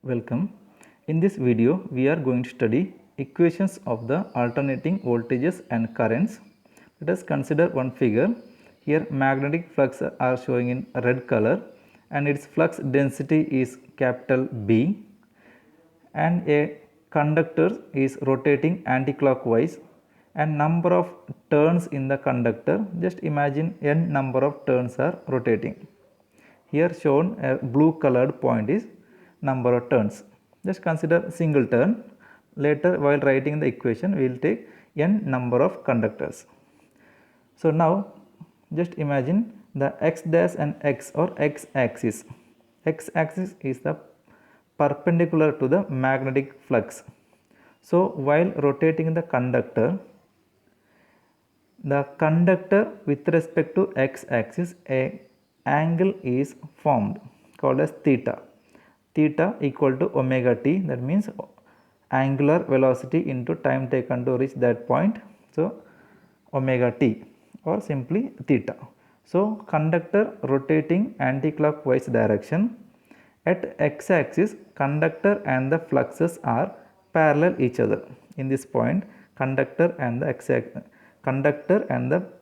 Welcome. In this video, we are going to study equations of the alternating voltages and currents. Let us consider one figure. Here magnetic flux are showing in red color and its flux density is capital B, and a conductor is rotating anticlockwise and number of turns in the conductor, just imagine n number of turns are rotating. Here shown a blue colored point is number of turns. Just consider single turn. Later while writing the equation we will take n number of conductors. So now just imagine the x dash and x or x axis. X axis is the perpendicular to the magnetic flux. So while rotating the conductor with respect to x axis, a angle is formed called as theta. Theta equal to omega t, that means angular velocity into time taken to reach that point. So omega t or simply theta. So conductor rotating anticlockwise direction. At x axis, conductor and the fluxes are parallel each other. In this point, conductor and the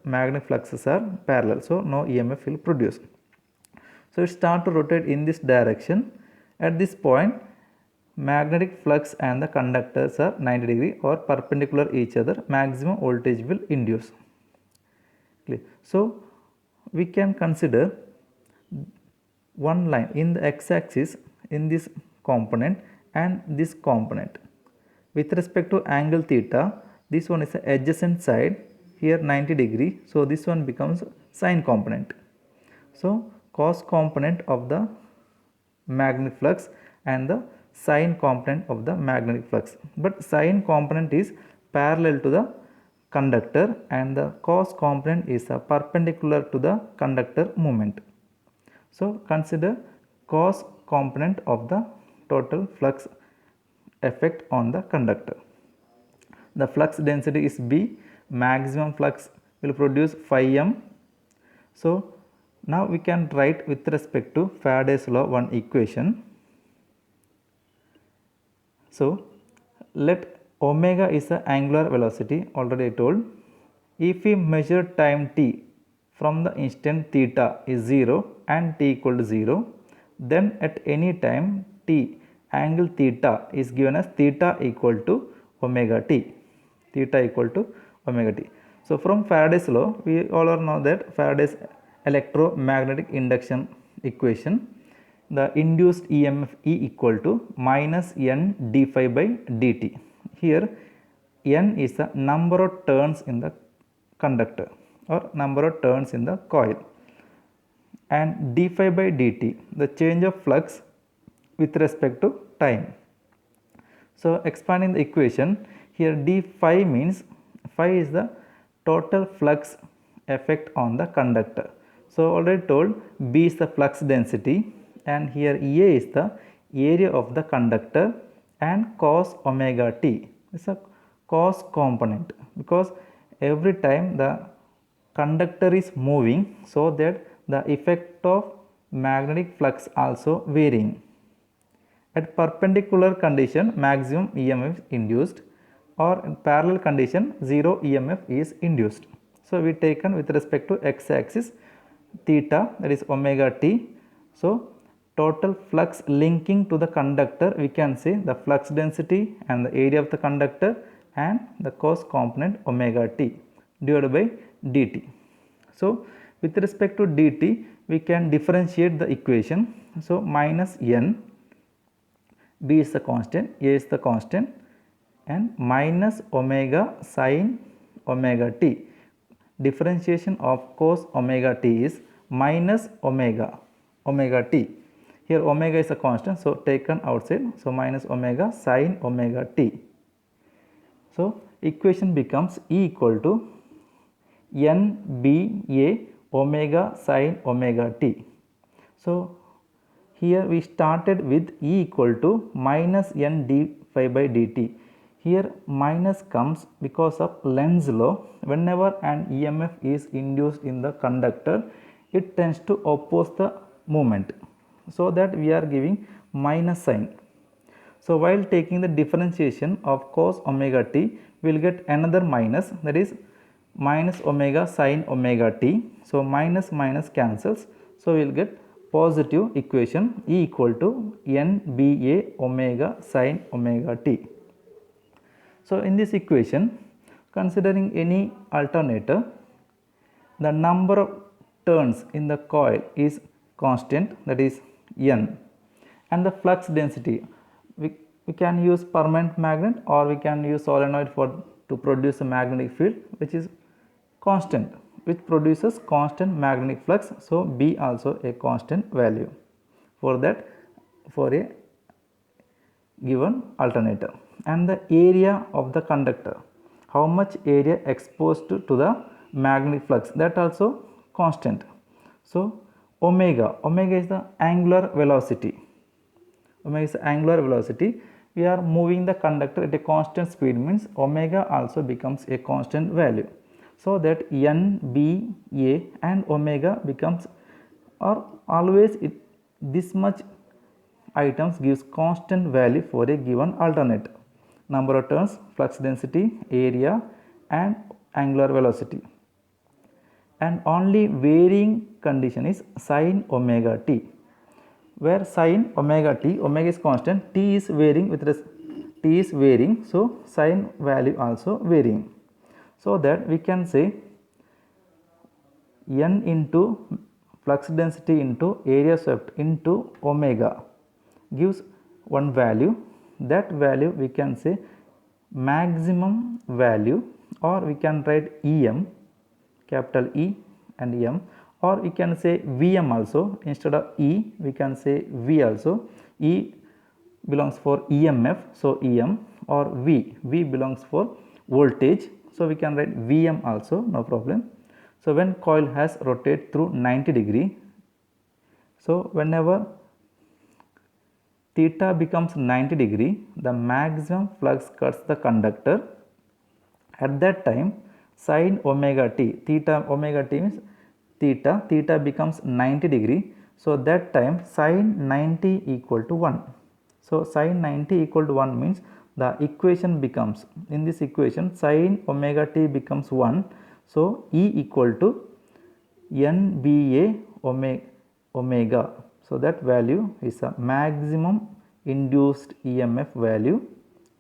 magnetic fluxes are parallel, so no EMF will produce. So it start to rotate in this direction. At this point, magnetic flux and the conductors are 90 degree or perpendicular each other. Maximum voltage will induce. Clear? So we can consider one line in the x-axis in this component and this component. With respect to angle theta, this one is the adjacent side, here 90 degree, so this one becomes sine component. So cos component of the magnetic flux and the sine component of the magnetic flux, but sine component is parallel to the conductor and the cos component is perpendicular to the conductor movement. So consider cos component of the total flux effect on the conductor. The flux density is B, maximum flux will produce phi m. So now we can write with respect to Faraday's law one equation. So let omega is the angular velocity, already I told. If we measure time t from the instant theta is 0 and t equal to 0, then at any time t, angle theta is given as theta equal to omega t. Theta equal to omega t. So from Faraday's law, we all know that Faraday's electromagnetic induction equation, the induced EMF E equal to minus n d phi by dt. Here n is the number of turns in the conductor or number of turns in the coil, and d phi by dt, the change of flux with respect to time. So expanding the equation, here d phi means phi is the total flux effect on the conductor. So already told B is the flux density and here A is the area of the conductor and cos omega t is a cos component, because every time the conductor is moving, so that the effect of magnetic flux also varying. At perpendicular condition, maximum EMF is induced, or in parallel condition 0 EMF is induced. So we taken with respect to x axis theta, that is omega t. So total flux linking to the conductor, we can say the flux density and the area of the conductor and the cos component omega t divided by dt. So with respect to dt, we can differentiate the equation. So minus n, B is the constant, A is the constant, and minus omega sine omega t. Differentiation of cos omega t is minus omega t. Here omega is a constant, so taken outside, so minus omega sine omega t. So equation becomes E equal to nba omega sine omega t. So here we started with E equal to minus n d phi by dt. Here minus comes because of Lenz's law. Whenever an EMF is induced in the conductor, it tends to oppose the movement, so that we are giving minus sign. So while taking the differentiation of cos omega t, we will get another minus, that is minus omega sin omega t. So minus minus cancels, so we will get positive equation E equal to nba omega sin omega t. So in this equation, considering any alternator, the number of turns in the coil is constant, that is n, and the flux density, we can use permanent magnet or we can use solenoid to produce a magnetic field which is constant, which produces constant magnetic flux. So B also a constant value for that, for a given alternator. And the area of the conductor, how much area exposed to the magnetic flux, that also constant. So omega is the angular velocity. Omega is the angular velocity. We are moving the conductor at a constant speed, means omega also becomes a constant value. So that n, b, a and omega becomes, or always this much items gives constant value for a given alternator. Number of turns, flux density, area and angular velocity. And only varying condition is sin omega t, where sin omega t, omega is constant, t is varying so sin value also varying. So that we can say n into flux density into area swept into omega gives one value. That value we can say maximum value, or we can write em, capital E and M, or we can say Vm also. Instead of E we can say V also. E belongs for EMF, so Em, or V belongs for voltage, so we can write Vm also, no problem. So when coil has rotated through 90 degree, so whenever theta becomes 90 degree, the maximum flux cuts the conductor. At that time sin omega t, theta omega t means theta becomes 90 degree, so that time sin 90 equal to 1. So sin 90 equal to 1 means the equation becomes, in this equation sin omega t becomes 1, so E equal to nba omega. So that value is a maximum induced EMF value,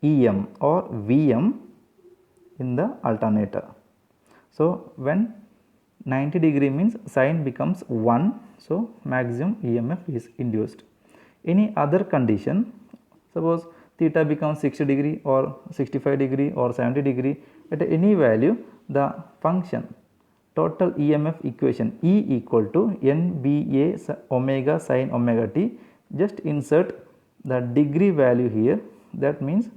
EM or Vm in the alternator. So when 90 degree means sin becomes 1, so maximum EMF is induced. Any other condition, suppose theta becomes 60 degree or 65 degree or 70 degree, at any value the function total EMF equation E equal to nba omega sin omega t, just insert the degree value here, that means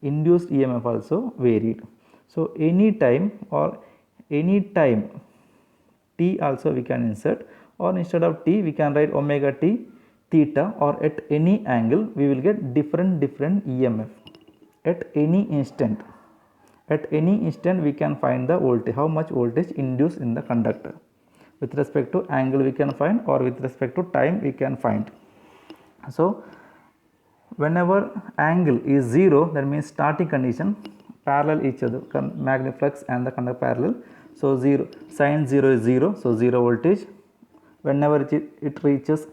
induced EMF also varied. So any time t also we can insert, or instead of t we can write omega t theta, or at any angle we will get different EMF at any instant. At any instant we can find the voltage, how much voltage induced in the conductor. With respect to angle we can find, or with respect to time we can find. So whenever angle is 0, that means starting condition parallel each other, magnetic flux and the conductor parallel. So 0, sin 0 is 0, so 0 voltage. Whenever it reaches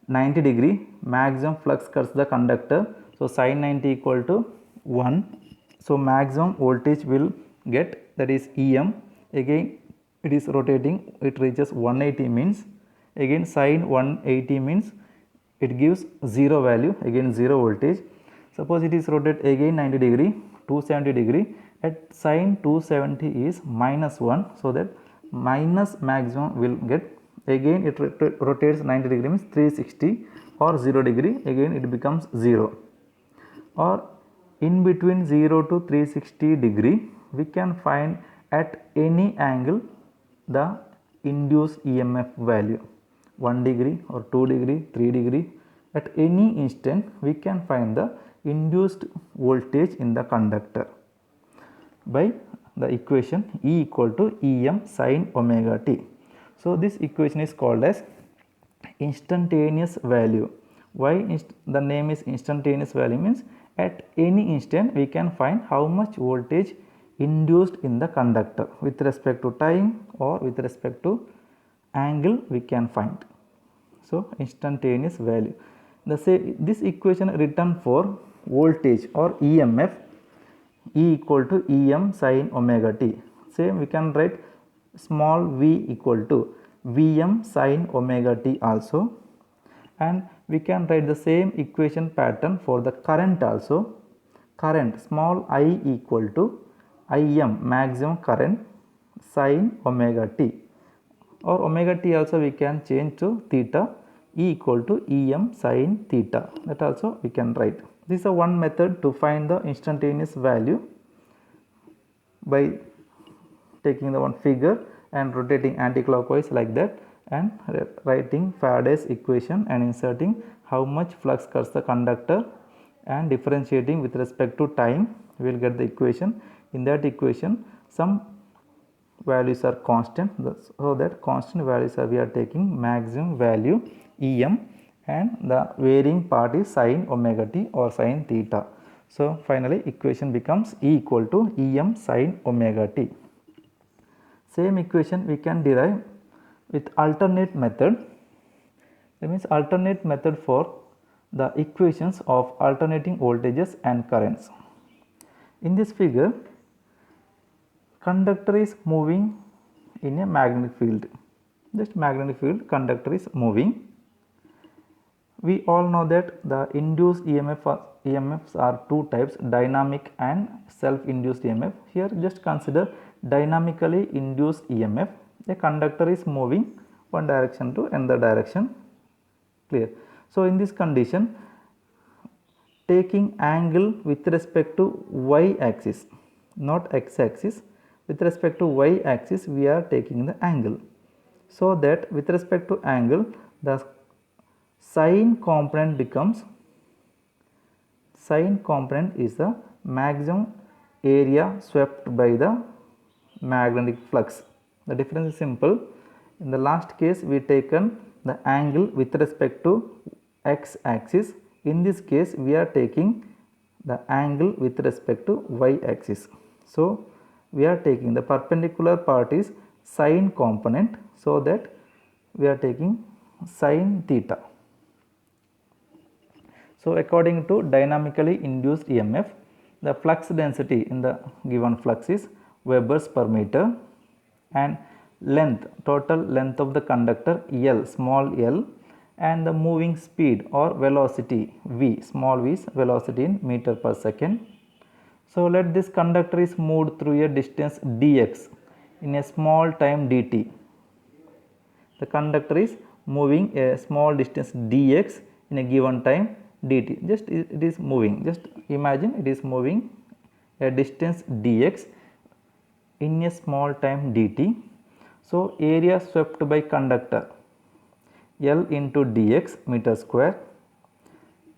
90 degree, maximum flux cuts the conductor, so sin 90 equal to 1. So maximum voltage will get, that is Em. Again it is rotating, it reaches 180 means, again sin 180 means it gives 0 value, again 0 voltage. Suppose it is rotated again 90 degree, 270 degree, at sin 270 is minus 1, so that minus maximum will get, again it rotates 90 degree means 360 or 0 degree, again it becomes 0. Or in between 0 to 360 degree we can find at any angle the induced EMF value, 1 degree or 2 degree, 3 degree. At any instant we can find the induced voltage in the conductor by the equation E equal to Em sin omega t. So this equation is called as instantaneous value. Why the name is instantaneous value means at any instant we can find how much voltage induced in the conductor with respect to time or with respect to angle we can find. So, instantaneous value. This equation written for voltage or EMF, E equal to Em sin omega t. Same we can write small v equal to Vm sin omega t also, and we can write the same equation pattern for the current also. Current small I equal to Im maximum current sin omega t, or omega t also we can change to theta, E equal to Em sin theta, that also we can write. This is a one method to find the instantaneous value by taking the one figure and rotating anticlockwise like that and writing Faraday's equation and inserting how much flux cuts the conductor and differentiating with respect to time, we will get the equation. In that equation some values are constant, so that constant values are we are taking maximum value Em and the varying part is sin omega t or sin theta. So, finally equation becomes E equal to Em sin omega t. Same equation we can derive with alternate method. That means alternate method for the equations of alternating voltages and currents. In this figure, conductor is moving in a magnetic field. Just magnetic field, conductor is moving. We all know that the induced EMFs are two types, dynamic and self-induced EMF. Here just consider dynamically induced EMF. A conductor is moving one direction to another direction, clear. So, in this condition, taking angle with respect to y axis, not x axis, with respect to y axis we are taking the angle. So, that with respect to angle the sine component becomes, sine component is the maximum area swept by the magnetic flux. The difference is simple. In the last case we taken the angle with respect to x axis. In this case we are taking the angle with respect to y axis. So, we are taking the perpendicular part is sine component, so that we are taking sine theta. So, according to dynamically induced EMF, the flux density in the given flux is Webers per meter, and length, total length of the conductor L, small l, and the moving speed or velocity V, small v is velocity in meter per second. So, let this conductor is moved through a distance dx in a small time dt. The conductor is moving a small distance dx in a given time dt. Just it is moving, just imagine it is moving a distance dx in a small time dt. So, area swept by conductor L into dx meter square,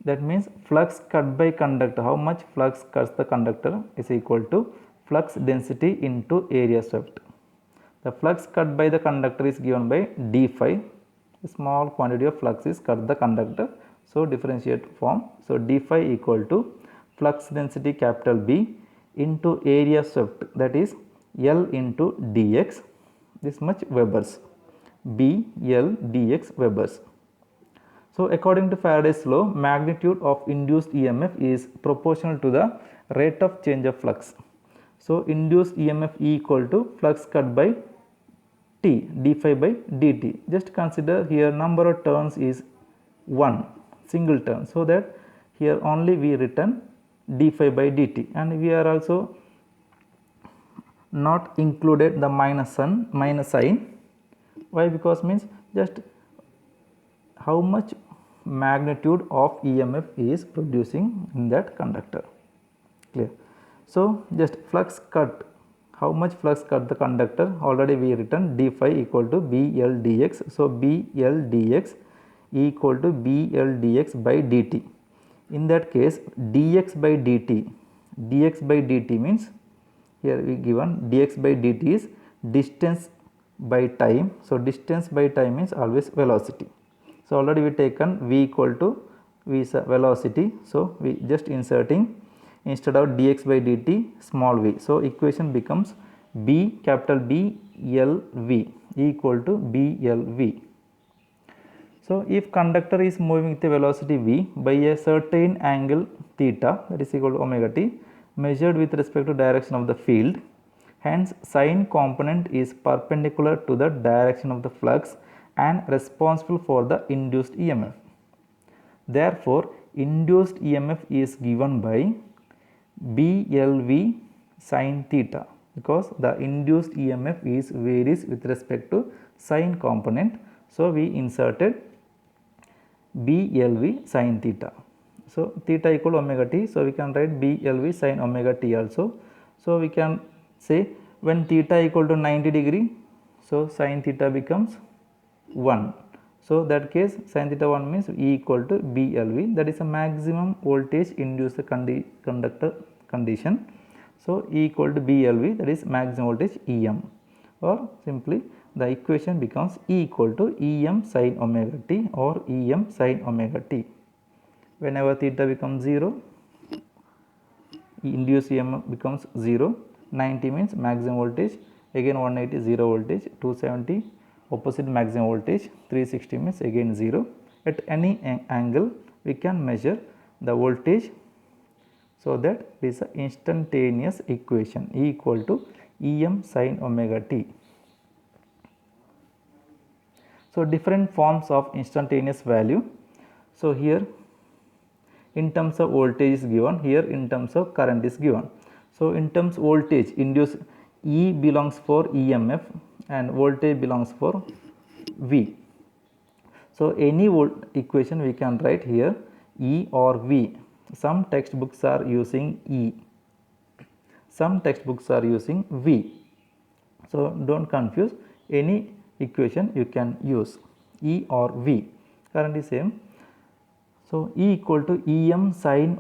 that means flux cut by conductor, how much flux cuts the conductor is equal to flux density into area swept. The flux cut by the conductor is given by d phi, a small quantity of flux is cut the conductor. So, differentiate form. So, d phi equal to flux density capital B into area swept, that is L into dx, this much Webers, B L dx Webers. So, according to Faraday's law, magnitude of induced EMF is proportional to the rate of change of flux. So, induced EMF E equal to flux cut by T, d phi by dt. Just consider here number of turns is 1, single turn. So, that here only we written d phi by dt, and we are also not included the minus sign. Why? Because means just how much magnitude of EMF is producing in that conductor, clear. So, just flux cut, how much flux cut the conductor, already we written d phi equal to BL dx. So, BL dx equal to BL dx by dt. In that case dx by dt means here we given dx by dt is distance by time. So, distance by time means always velocity. So, already we taken v equal to V is a velocity, so we just inserting instead of dx by dt small v. So equation becomes B capital B L V equal to B L V. So if conductor is moving with a velocity v by a certain angle theta, that is equal to omega t, measured with respect to direction of the field, hence sine component is perpendicular to the direction of the flux and responsible for the induced EMF. Therefore, induced EMF is given by BLV sin theta, because the induced EMF is varies with respect to sine component. So we inserted BLV sin theta. So theta equal to omega t, so we can write BLV sin omega t also. So we can say when theta equal to 90 degree, so sin theta becomes 1. So that case sin theta 1 means E equal to BLV, that is a maximum voltage induced conductor condition. So E equal to BLV, that is maximum voltage EM, or simply the equation becomes E equal to EM sin omega t or EM sin omega t. Whenever theta becomes 0, induced EMF becomes 0. 90 means maximum voltage, again 180 0 voltage, 270 opposite maximum voltage, 360 means again 0. At any angle we can measure the voltage, so that it is an instantaneous equation E equal to EM sin omega t. So different forms of instantaneous value. So here in terms of voltage is given, here in terms of current is given. So in terms of voltage induced, E belongs for EMF and voltage belongs for V. So any equation we can write here E or V. Some textbooks are using E, some textbooks are using V. So don't confuse, any equation you can use E or V, current is same. So E equal to EM sin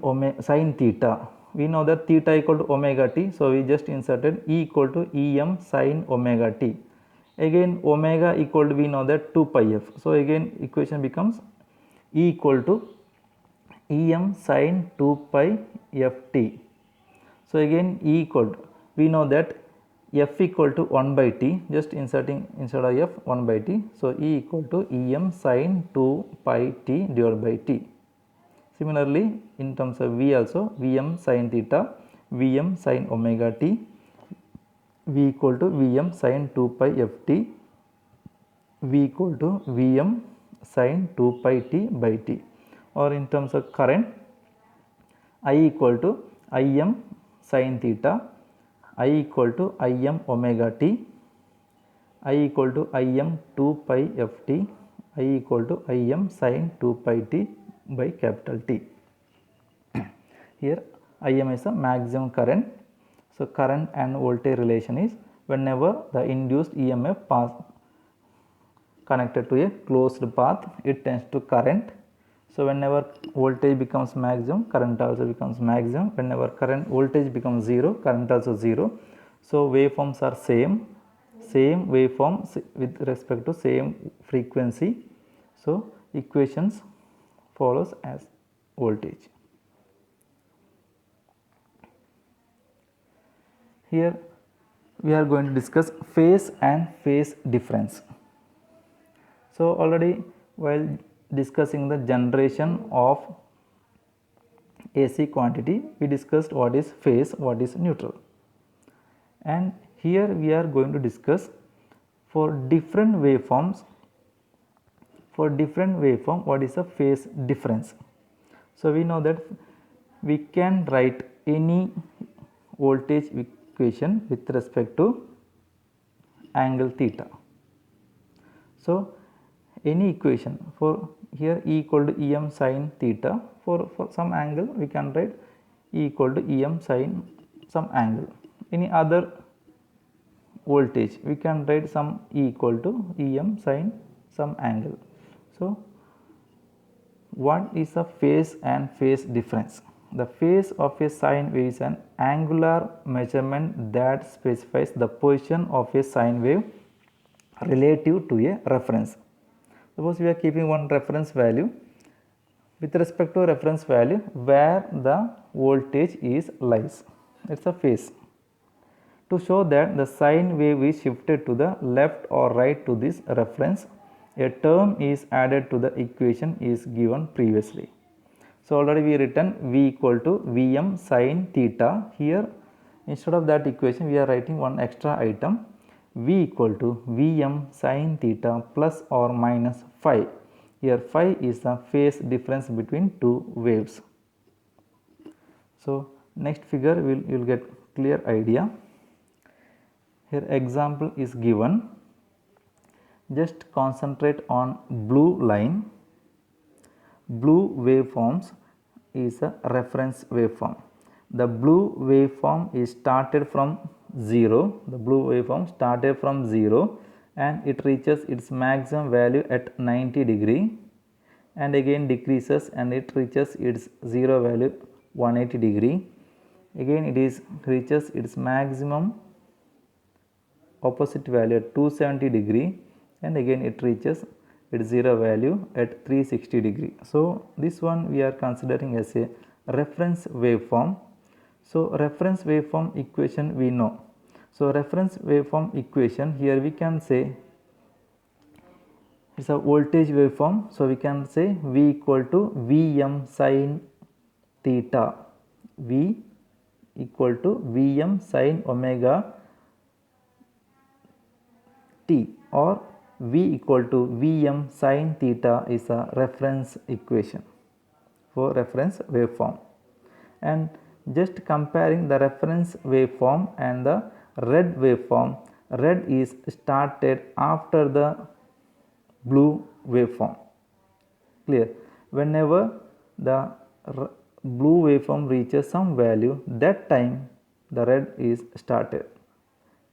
theta. We know that theta equal to omega t, so we just inserted E equal to EM sin omega t. Again omega equal to, we know that 2 pi f. So again equation becomes E equal to EM sin 2 pi ft. So again E equal to, we know that f equal to 1 by t, just inserting instead of f 1 by t. So E equal to EM sin 2 pi t divided by t. Similarly in terms of V also, Vm sin theta, Vm sin omega t, V equal to Vm sin 2 pi ft, V equal to Vm sin 2 pi t by t. Or in terms of current, I equal to Im sin theta, I equal to Im omega t, I equal to Im 2 pi ft, I equal to Im sin 2 pi t by capital T. Here Im is a maximum current. So current and voltage relation is whenever the induced EMF pass connected to a closed path, it tends to current. So whenever voltage becomes maximum, current also becomes maximum. Whenever current voltage becomes 0, current also 0. So waveforms are same waveform with respect to same frequency. So equations follows as voltage. Here we are going to discuss phase and phase difference. So already while discussing the generation of AC quantity, we discussed what is phase, what is neutral, and here we are going to discuss for different waveforms, what is a phase difference. So we know that we can write any voltage equation with respect to angle theta. So any equation for here E equal to Em sin theta, for some angle we can write E equal to Em sin some angle. Any other voltage we can write some E equal to Em sin some angle. So what is a phase and phase difference? The phase of a sine wave is an angular measurement that specifies the position of a sine wave relative to a reference. Suppose we are keeping one reference value with respect to reference value where the voltage is lies. It's a phase. To show that the sine wave is shifted to the left or right to this reference, a term is added to the equation is given previously. So already we written V equal to Vm sine theta. Here instead of that equation we are writing one extra item, V equal to Vm sine theta plus or minus phi. Here phi is the phase difference between two waves. So next figure you will get clear idea. Here example is given. Just concentrate on blue line. Blue waveforms is a reference waveform. The blue waveform is started from 0. The blue waveform started from 0 and it reaches its maximum value at 90 degree and again decreases and it reaches its 0 value 180 degree. Again it reaches its maximum opposite value at 270 degree and again it reaches its 0 value at 360 degree. So this one we are considering as a reference waveform. So reference waveform equation we know. So reference waveform equation, here we can say it's a voltage waveform. So we can say V equal to Vm sine theta, V equal to Vm sine omega t, or V equal to Vm sine theta is a reference equation for reference waveform. And just comparing the reference waveform and the red waveform, red is started after the blue waveform. Clear? Whenever the blue waveform reaches some value, that time the red is started.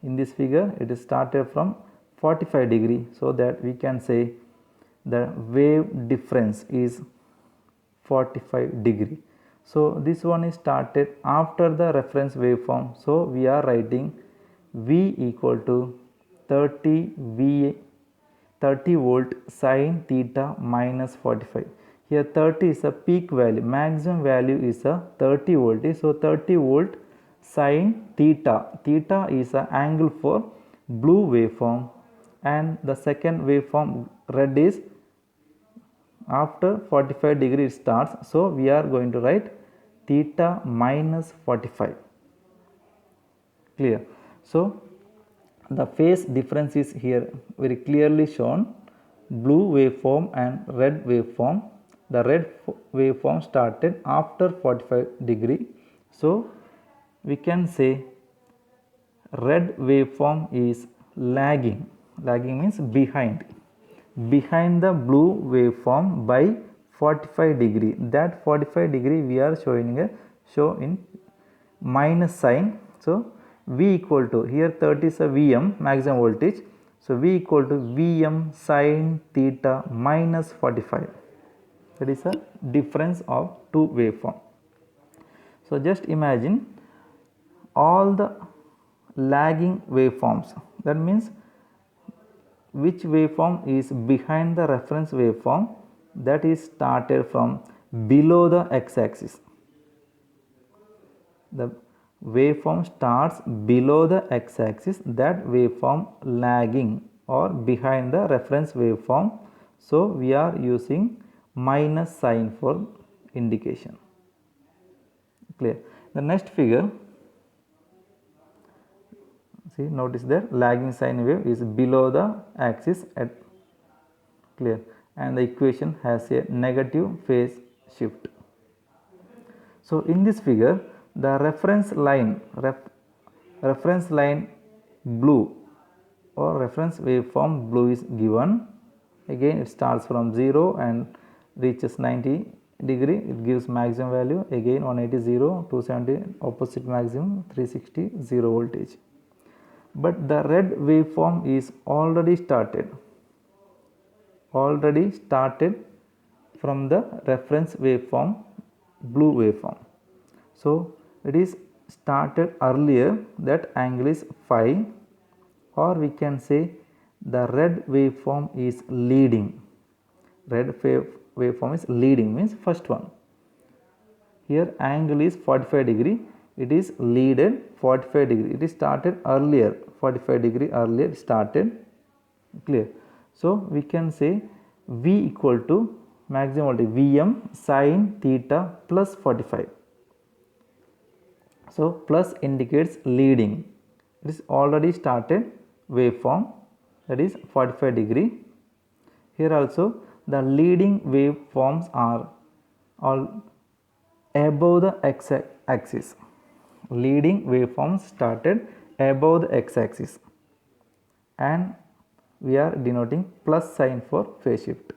In this figure it is started from 45 degree, so that we can say the wave difference is 45 degree. So this one is started after the reference waveform. So we are writing V equal to 30 volt sine theta minus 45. Here 30 is a peak value, maximum value is a 30 volt. So 30 volt sine theta, theta is an angle for blue waveform and the second waveform red is after 45 degree it starts. So we are going to write theta minus 45. Clear? So the phase difference is here very clearly shown, blue waveform and red waveform. The red waveform started after 45 degree. So we can say red waveform is lagging. Lagging means behind the blue waveform by 45 degree. That 45 degree we are show in minus sign. So V equal to, here 30 is a Vm maximum voltage. So V equal to Vm sine theta minus 45. That is a difference of two waveform. So just imagine all the lagging waveforms. That means which waveform is behind the reference waveform, that is started from below the x-axis. The waveform starts below the x-axis, that waveform lagging or behind the reference waveform. So we are using minus sign for indication. Clear? The next figure, see, notice that lagging sine wave is below the axis at, clear, and the equation has a negative phase shift. So in this figure the reference line blue or reference waveform blue is given. Again it starts from 0 and reaches 90 degree, it gives maximum value, again 180, 0, 270, opposite maximum 360, 0 voltage. But the red waveform is already started from the reference waveform blue waveform. So it is started earlier, that angle is phi, or we can say the red waveform is leading. Red waveform is leading, means first one. Here angle is 45 degree, it is leaded 45 degree, it is started earlier, 45 degree earlier it started, clear. So we can say V equal to maximum voltage Vm sin theta plus 45. So plus indicates leading, it is already started waveform, that is 45 degree. Here also the leading waveforms are all above the x-axis. Leading waveforms started above the x-axis, and we are denoting plus sign for phase shift.